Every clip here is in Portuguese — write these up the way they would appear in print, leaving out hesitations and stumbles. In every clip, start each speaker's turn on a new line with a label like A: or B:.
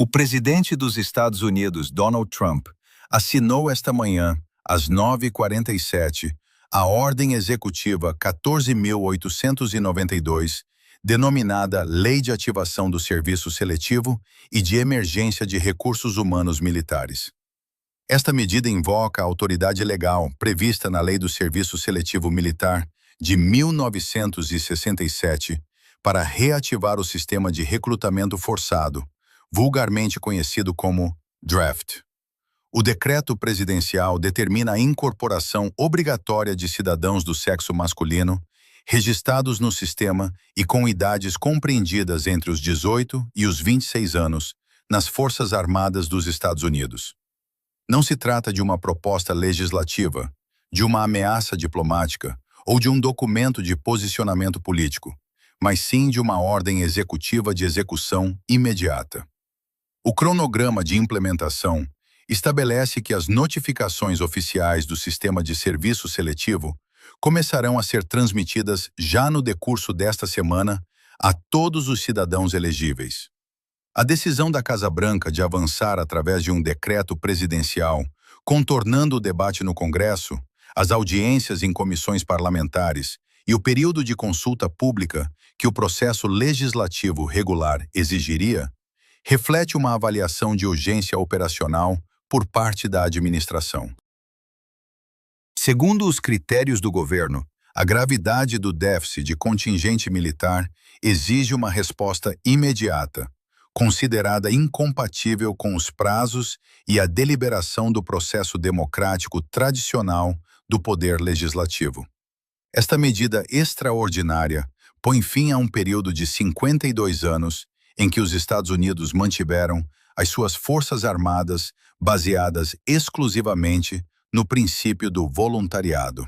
A: O presidente dos Estados Unidos, Donald Trump, assinou esta manhã, às 9h47, a Ordem Executiva 14.892, denominada Lei de Ativação do Serviço Seletivo e de Emergência de Recursos Humanos Militares. Esta medida invoca a autoridade legal prevista na Lei do Serviço Seletivo Militar de 1967 para reativar o sistema de recrutamento forçado, vulgarmente conhecido como draft. O decreto presidencial determina a incorporação obrigatória de cidadãos do sexo masculino, registrados no sistema e com idades compreendidas entre os 18 e os 26 anos, nas Forças Armadas dos Estados Unidos. Não se trata de uma proposta legislativa, de uma ameaça diplomática ou de um documento de posicionamento político, mas sim de uma ordem executiva de execução imediata. O cronograma de implementação estabelece que as notificações oficiais do sistema de serviço seletivo começarão a ser transmitidas já no decurso desta semana a todos os cidadãos elegíveis. A decisão da Casa Branca de avançar através de um decreto presidencial, contornando o debate no Congresso, as audiências em comissões parlamentares e o período de consulta pública que o processo legislativo regular exigiria, reflete uma avaliação de urgência operacional por parte da administração. Segundo os critérios do governo, a gravidade do déficit de contingente militar exige uma resposta imediata, considerada incompatível com os prazos e a deliberação do processo democrático tradicional do poder legislativo. Esta medida extraordinária põe fim a um período de 52 anos em que os Estados Unidos mantiveram as suas forças armadas baseadas exclusivamente no princípio do voluntariado.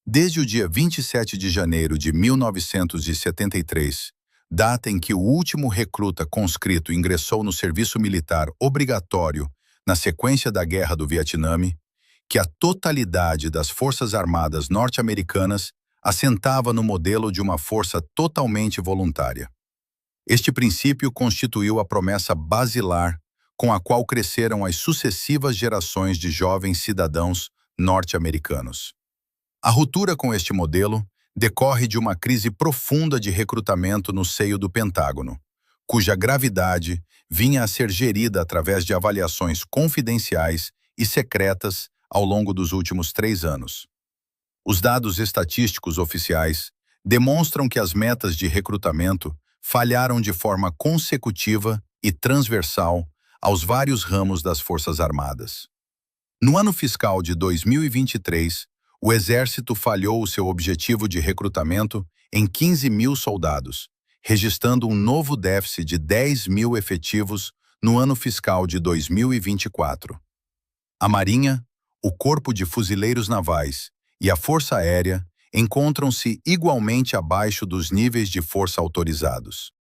A: Desde o dia 27 de janeiro de 1973, data em que o último recruta conscrito ingressou no serviço militar obrigatório na sequência da Guerra do Vietnã, que a totalidade das Forças Armadas norte-americanas assentava no modelo de uma força totalmente voluntária. Este princípio constituiu a promessa basilar com a qual cresceram as sucessivas gerações de jovens cidadãos norte-americanos. A ruptura com este modelo decorre de uma crise profunda de recrutamento no seio do Pentágono, cuja gravidade vinha a ser gerida através de avaliações confidenciais e secretas ao longo dos últimos 3 anos. Os dados estatísticos oficiais demonstram que as metas de recrutamento falharam de forma consecutiva e transversal aos vários ramos das Forças Armadas. No ano fiscal de 2023, o Exército falhou o seu objetivo de recrutamento em 15.000 soldados, registrando um novo déficit de 10.000 efetivos no ano fiscal de 2024. A Marinha, o Corpo de Fuzileiros Navais e a Força Aérea encontram-se igualmente abaixo dos níveis de força autorizados.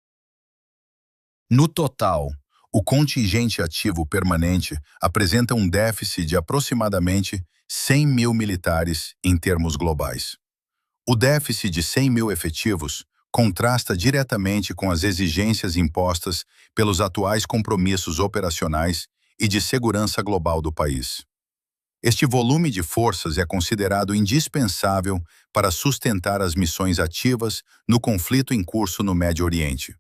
A: No total, o contingente ativo permanente apresenta um déficit de aproximadamente 100.000 militares em termos globais. O déficit de 100.000 efetivos contrasta diretamente com as exigências impostas pelos atuais compromissos operacionais e de segurança global do país. Este volume de forças é considerado indispensável para sustentar as missões ativas no conflito em curso no Médio Oriente,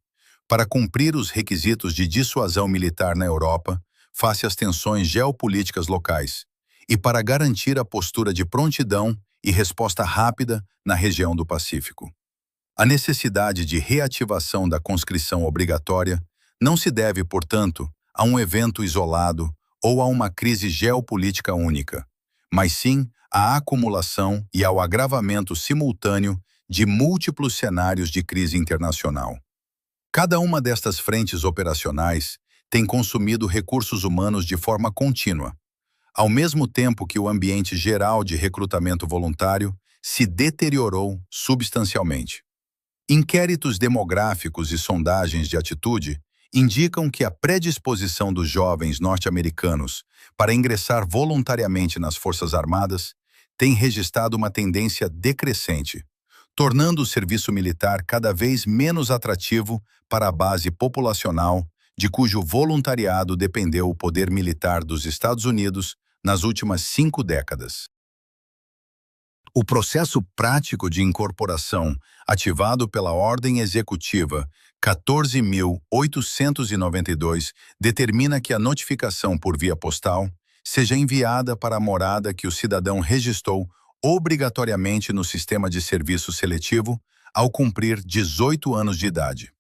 A: para cumprir os requisitos de dissuasão militar na Europa, face às tensões geopolíticas locais, e para garantir a postura de prontidão e resposta rápida na região do Pacífico. A necessidade de reativação da conscrição obrigatória não se deve, portanto, a um evento isolado ou a uma crise geopolítica única, mas sim à acumulação e ao agravamento simultâneo de múltiplos cenários de crise internacional. Cada uma destas frentes operacionais tem consumido recursos humanos de forma contínua, ao mesmo tempo que o ambiente geral de recrutamento voluntário se deteriorou substancialmente. Inquéritos demográficos e sondagens de atitude indicam que a predisposição dos jovens norte-americanos para ingressar voluntariamente nas Forças Armadas tem registrado uma tendência decrescente, tornando o serviço militar cada vez menos atrativo para a base populacional de cujo voluntariado dependeu o poder militar dos Estados Unidos nas últimas 5 décadas. O processo prático de incorporação, ativado pela Ordem Executiva 14.892, determina que a notificação por via postal seja enviada para a morada que o cidadão registrou obrigatoriamente no sistema de serviço seletivo ao cumprir 18 anos de idade.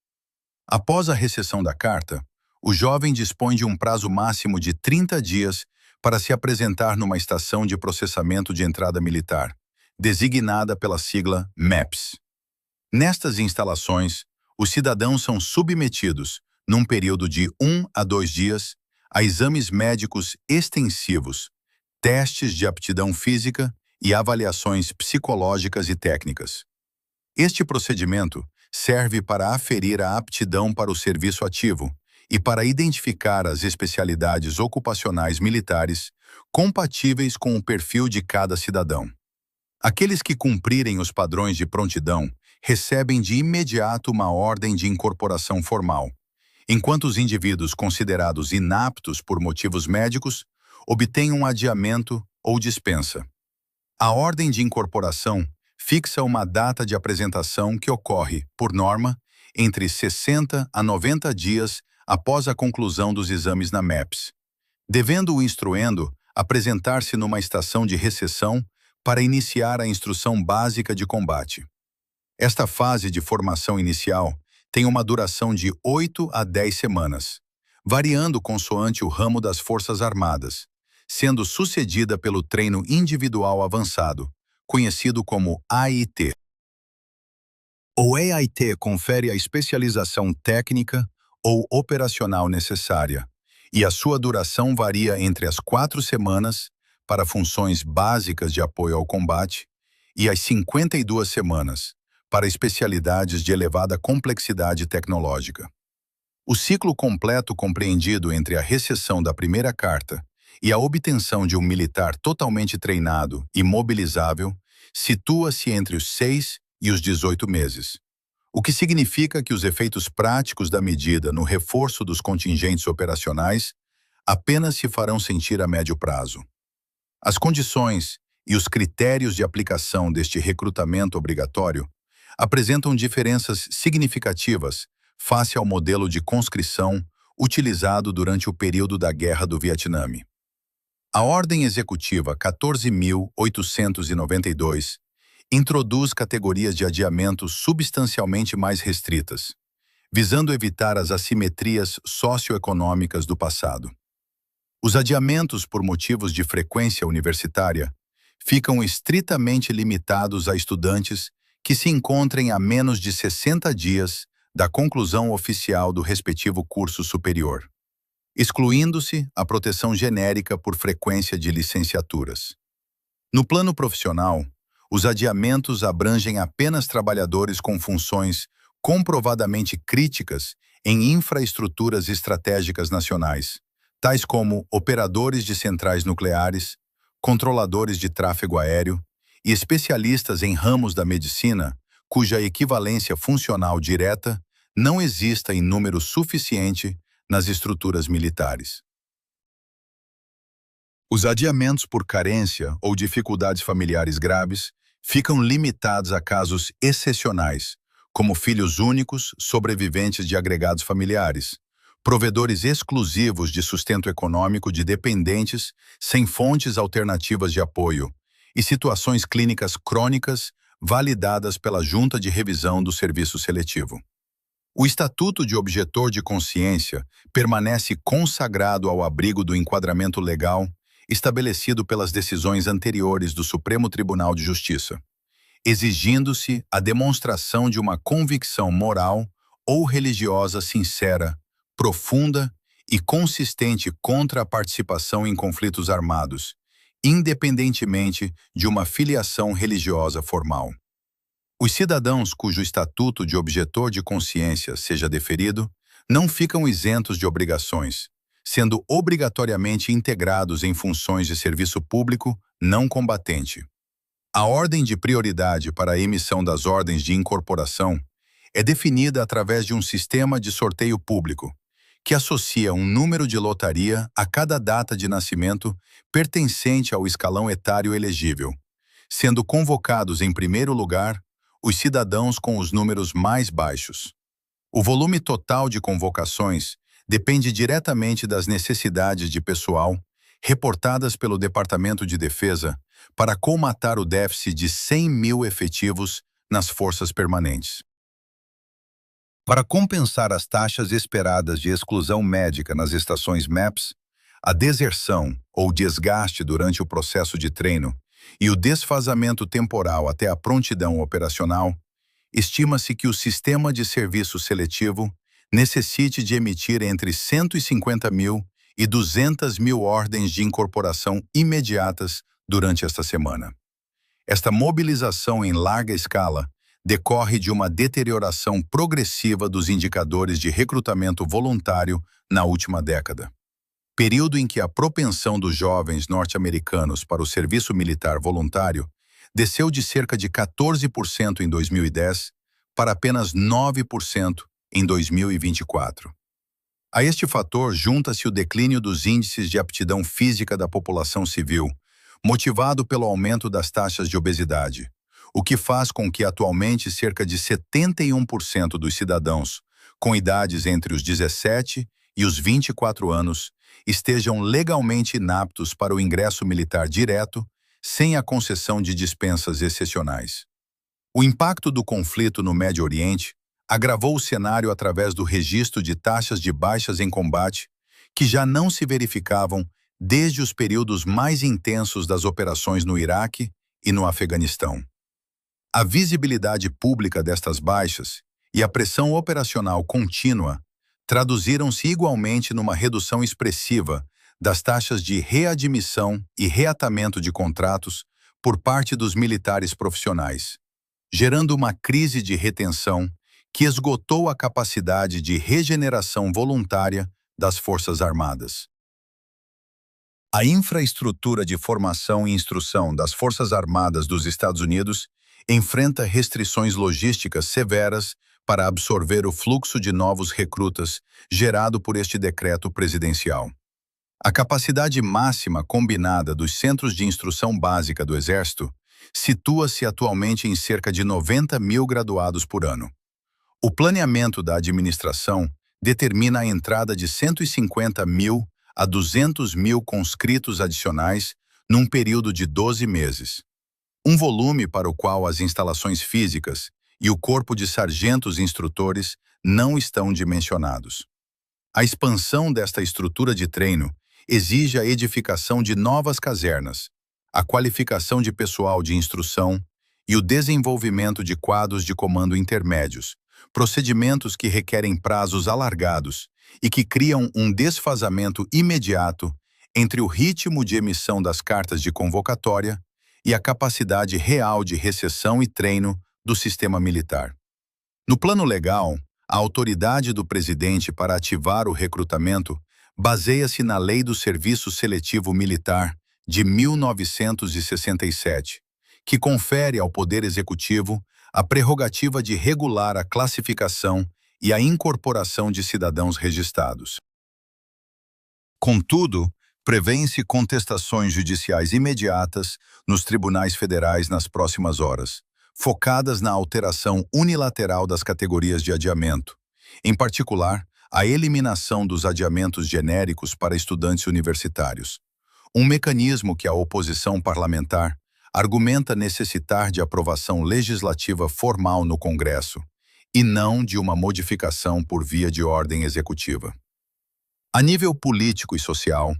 A: Após a recepção da carta, o jovem dispõe de um prazo máximo de 30 dias para se apresentar numa estação de processamento de entrada militar, designada pela sigla MEPS. Nestas instalações, os cidadãos são submetidos, num período de 1 a 2 dias, a exames médicos extensivos, testes de aptidão física e avaliações psicológicas e técnicas. Este procedimento serve para aferir a aptidão para o serviço ativo e para identificar as especialidades ocupacionais militares compatíveis com o perfil de cada cidadão. Aqueles que cumprirem os padrões de prontidão recebem de imediato uma ordem de incorporação formal, enquanto os indivíduos considerados inaptos por motivos médicos obtêm um adiamento ou dispensa. A ordem de incorporação fixa uma data de apresentação que ocorre, por norma, entre 60 a 90 dias após a conclusão dos exames na MEPS, devendo o instruendo apresentar-se numa estação de recepção para iniciar a instrução básica de combate. Esta fase de formação inicial tem uma duração de 8 a 10 semanas, variando consoante o ramo das Forças Armadas, sendo sucedida pelo treino individual avançado, conhecido como AIT. O AIT confere a especialização técnica ou operacional necessária, e a sua duração varia entre as 4 semanas para funções básicas de apoio ao combate e as 52 semanas para especialidades de elevada complexidade tecnológica. O ciclo completo compreendido entre a recepção da primeira carta e a obtenção de um militar totalmente treinado e mobilizável situa-se entre os 6 e os 18 meses, o que significa que os efeitos práticos da medida no reforço dos contingentes operacionais apenas se farão sentir a médio prazo. As condições e os critérios de aplicação deste recrutamento obrigatório apresentam diferenças significativas face ao modelo de conscrição utilizado durante o período da Guerra do Vietnã. A Ordem Executiva 14.892 introduz categorias de adiamento substancialmente mais restritas, visando evitar as assimetrias socioeconômicas do passado. Os adiamentos por motivos de frequência universitária ficam estritamente limitados a estudantes que se encontrem a menos de 60 dias da conclusão oficial do respectivo curso superior, excluindo-se a proteção genérica por frequência de licenciaturas. No plano profissional, os adiamentos abrangem apenas trabalhadores com funções comprovadamente críticas em infraestruturas estratégicas nacionais, tais como operadores de centrais nucleares, controladores de tráfego aéreo e especialistas em ramos da medicina, cuja equivalência funcional direta não exista em número suficiente nas estruturas militares. Os adiamentos por carência ou dificuldades familiares graves ficam limitados a casos excepcionais, como filhos únicos sobreviventes de agregados familiares, provedores exclusivos de sustento econômico de dependentes sem fontes alternativas de apoio e situações clínicas crônicas validadas pela Junta de Revisão do Serviço Seletivo. O Estatuto de Objetor de Consciência permanece consagrado ao abrigo do enquadramento legal estabelecido pelas decisões anteriores do Supremo Tribunal de Justiça, exigindo-se a demonstração de uma convicção moral ou religiosa sincera, profunda e consistente contra a participação em conflitos armados, independentemente de uma filiação religiosa formal. Os cidadãos cujo estatuto de objetor de consciência seja deferido não ficam isentos de obrigações, sendo obrigatoriamente integrados em funções de serviço público não combatente. A ordem de prioridade para a emissão das ordens de incorporação é definida através de um sistema de sorteio público, que associa um número de lotaria a cada data de nascimento pertencente ao escalão etário elegível, sendo convocados em primeiro lugar os cidadãos com os números mais baixos. O volume total de convocações depende diretamente das necessidades de pessoal reportadas pelo Departamento de Defesa para colmatar o déficit de 100 mil efetivos nas forças permanentes. Para compensar as taxas esperadas de exclusão médica nas estações MEPS, a deserção ou desgaste durante o processo de treino e o desfazamento temporal até a prontidão operacional, estima-se que o sistema de serviço seletivo necessite de emitir entre 150 mil e 200 mil ordens de incorporação imediatas durante esta semana. Esta mobilização em larga escala decorre de uma deterioração progressiva dos indicadores de recrutamento voluntário na última década. Período em que a propensão dos jovens norte-americanos para o serviço militar voluntário desceu de cerca de 14% em 2010 para apenas 9% em 2024. A este fator junta-se o declínio dos índices de aptidão física da população civil, motivado pelo aumento das taxas de obesidade, o que faz com que atualmente cerca de 71% dos cidadãos com idades entre os 17 e os 24 anos estejam legalmente inaptos para o ingresso militar direto, sem a concessão de dispensas excepcionais. O impacto do conflito no Médio Oriente agravou o cenário através do registro de taxas de baixas em combate que já não se verificavam desde os períodos mais intensos das operações no Iraque e no Afeganistão. A visibilidade pública destas baixas e a pressão operacional contínua traduziram-se igualmente numa redução expressiva das taxas de readmissão e reatamento de contratos por parte dos militares profissionais, gerando uma crise de retenção que esgotou a capacidade de regeneração voluntária das Forças Armadas. A infraestrutura de formação e instrução das Forças Armadas dos Estados Unidos enfrenta restrições logísticas severas para absorver o fluxo de novos recrutas gerado por este decreto presidencial. A capacidade máxima combinada dos Centros de Instrução Básica do Exército situa-se atualmente em cerca de 90 mil graduados por ano. O planeamento da administração determina a entrada de 150 mil a 200 mil conscritos adicionais num período de 12 meses. Um volume para o qual as instalações físicas e o corpo de sargentos instrutores não estão dimensionados. A expansão desta estrutura de treino exige a edificação de novas casernas, a qualificação de pessoal de instrução e o desenvolvimento de quadros de comando intermédios, procedimentos que requerem prazos alargados e que criam um desfazamento imediato entre o ritmo de emissão das cartas de convocatória e a capacidade real de recepção e treino do sistema militar. No plano legal, a autoridade do presidente para ativar o recrutamento baseia-se na Lei do Serviço Seletivo Militar de 1967, que confere ao Poder Executivo a prerrogativa de regular a classificação e a incorporação de cidadãos registrados. Contudo, prevêem-se contestações judiciais imediatas nos tribunais federais nas próximas horas, focadas na alteração unilateral das categorias de adiamento, em particular, a eliminação dos adiamentos genéricos para estudantes universitários, um mecanismo que a oposição parlamentar argumenta necessitar de aprovação legislativa formal no Congresso, e não de uma modificação por via de ordem executiva. A nível político e social,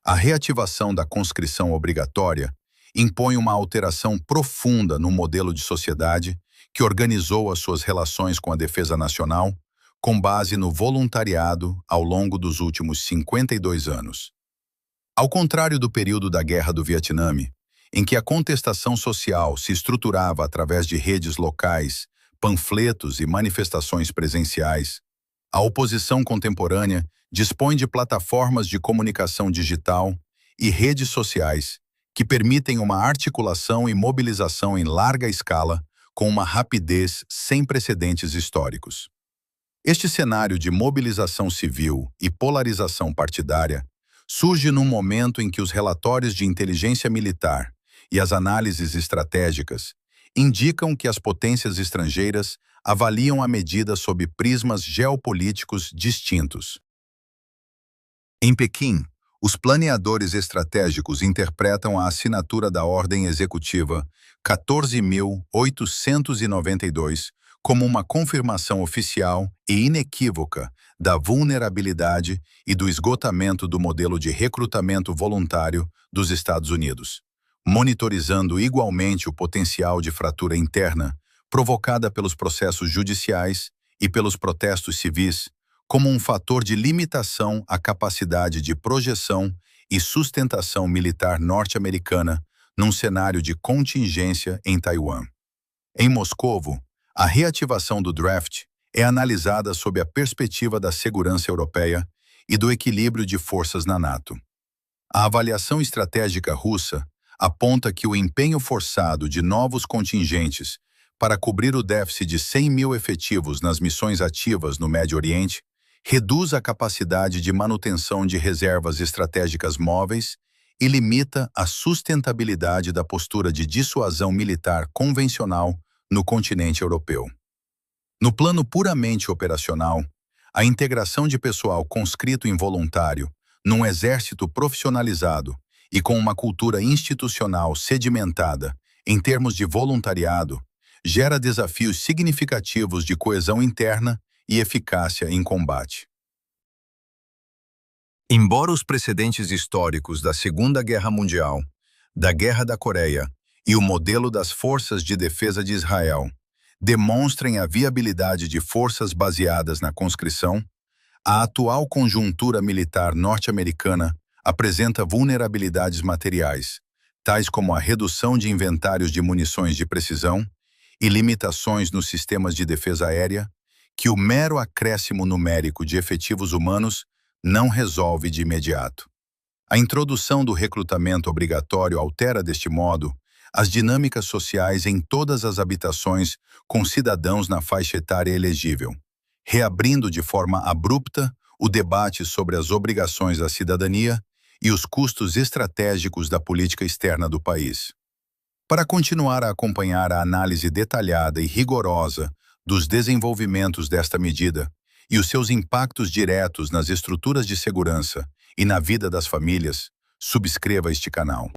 A: a reativação da conscrição obrigatória impõe uma alteração profunda no modelo de sociedade que organizou as suas relações com a defesa nacional com base no voluntariado ao longo dos últimos 52 anos. Ao contrário do período da Guerra do Vietnã, em que a contestação social se estruturava através de redes locais, panfletos e manifestações presenciais, a oposição contemporânea dispõe de plataformas de comunicação digital e redes sociais que permitem uma articulação e mobilização em larga escala com uma rapidez sem precedentes históricos. Este cenário de mobilização civil e polarização partidária surge num momento em que os relatórios de inteligência militar e as análises estratégicas indicam que as potências estrangeiras avaliam a medida sob prismas geopolíticos distintos. Em Pequim, os planeadores estratégicos interpretam a assinatura da Ordem Executiva 14.892 como uma confirmação oficial e inequívoca da vulnerabilidade e do esgotamento do modelo de recrutamento voluntário dos Estados Unidos, monitorizando igualmente o potencial de fratura interna provocada pelos processos judiciais e pelos protestos civis como um fator de limitação à capacidade de projeção e sustentação militar norte-americana num cenário de contingência em Taiwan. Em Moscovo, a reativação do draft é analisada sob a perspectiva da segurança europeia e do equilíbrio de forças na NATO. A avaliação estratégica russa aponta que o empenho forçado de novos contingentes para cobrir o déficit de 100 mil efetivos nas missões ativas no Médio Oriente reduz a capacidade de manutenção de reservas estratégicas móveis e limita a sustentabilidade da postura de dissuasão militar convencional no continente europeu. No plano puramente operacional, a integração de pessoal conscrito involuntário num exército profissionalizado e com uma cultura institucional sedimentada em termos de voluntariado gera desafios significativos de coesão interna e eficácia em combate. Embora os precedentes históricos da Segunda Guerra Mundial, da Guerra da Coreia e o modelo das Forças de Defesa de Israel demonstrem a viabilidade de forças baseadas na conscrição, a atual conjuntura militar norte-americana apresenta vulnerabilidades materiais, tais como a redução de inventários de munições de precisão e limitações nos sistemas de defesa aérea, que o mero acréscimo numérico de efetivos humanos não resolve de imediato. A introdução do recrutamento obrigatório altera, deste modo, as dinâmicas sociais em todas as habitações com cidadãos na faixa etária elegível, reabrindo de forma abrupta o debate sobre as obrigações da cidadania e os custos estratégicos da política externa do país. Para continuar a acompanhar a análise detalhada e rigorosa dos desenvolvimentos desta medida e os seus impactos diretos nas estruturas de segurança e na vida das famílias, subscreva este canal.